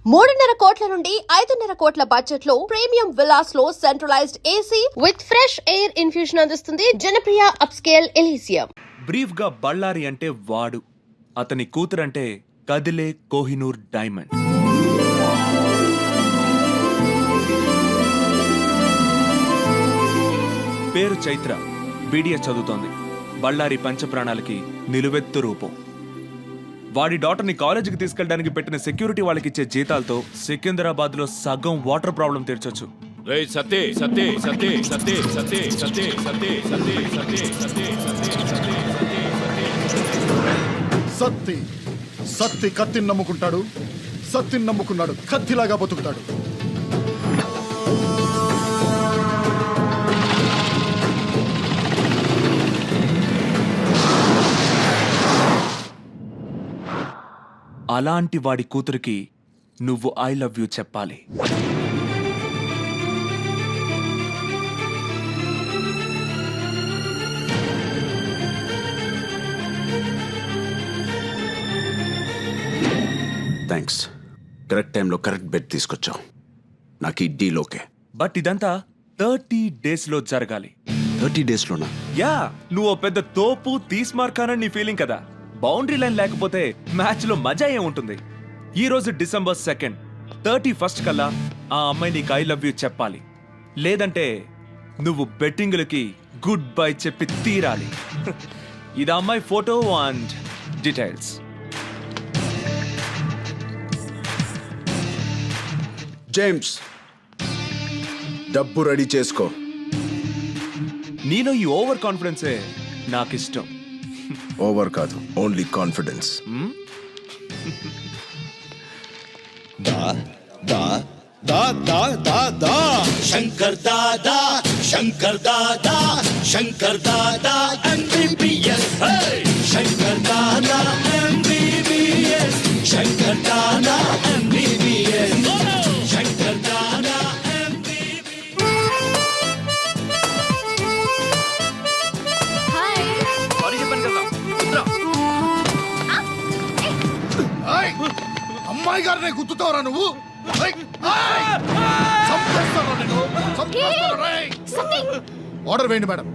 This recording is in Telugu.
3.5 కోట్ల నుండి 5.5 కోట్ల బడ్జెట్ లో ప్రీమియం విల్లాస్ లో centralised AC with fresh air infusion అందిస్తుంది జనప్రియ అప్స్కేల్ ఎలీసియం. బ్రీఫ్ గా బళ్ళారి అంటే వాడు, అతని కూతురంటే కదిలే కోహినూర్ డైమండ్. పేరు చైత్ర, బీడిఎస్ చదువుతోంది. బళ్ళారి పంచప్రాణాలకి నిలువెత్తు రూపం. వాడి డాటర్ని కాలేజీకి తీసుకెళ్ళడానికి పెట్టిన సెక్యూరిటీ వాళ్ళకిచ్చే జీతాలతో సికింద్రాబాద్ లో సగం వాటర్ ప్రాబ్లం తీర్చొచ్చు. సత్తి సత్తి కత్తిని నమ్ముకుంటాడు, సత్తిని నమ్ముకున్నాడు కత్తిలాగా బతుకుతాడు. అలాంటి వాడి కూతురికి నువ్వు ఐ లవ్ యూ చెప్పాలి. థ్యాంక్స్. కరెక్ట్ టైంలో కరెక్ట్ బెడ్ తీసుకొచ్చావు. నాకు ఈ డీల్ ఓకే. బట్ ఇదంతా 30 days లో జరగాలి. 30 daysలోనా? యా, నువ్వు పెద్ద తోపు తీస్మార్కానని నీ ఫీలింగ్ కదా. బౌండరీ లైన్ లేకపోతే మ్యాచ్ లో మజా ఏముంటుంది? ఈ రోజు December 2nd, 31st కల్లా ఆ అమ్మాయి నీకు ఐ లవ్ యూ చెప్పాలి. లేదంటే నువ్వు బెట్టింగులకి గుడ్ బై చెప్పి తీరాలి. ఇది అమ్మాయి ఫోటో అండ్ డీటెయిల్స్. జేమ్స్, డబ్బు రెడీ చేసుకో. నీలో ఈ ఓవర్ కాన్ఫిడెన్సే నాకు ఇష్టం. ఓవర్ కాదు, ఓన్లీ కాన్ఫిడెన్స్. దా దా దా దా దా దా Shankar Dada Shankar Dada Shankar Dada MBBS Shankar Dada MBBS Shankar Dada MBBS Shankar Dada అమ్మాయి గారిని గుర్తుతావరా నువ్వు? ఆర్డర్ వేయండి మేడం.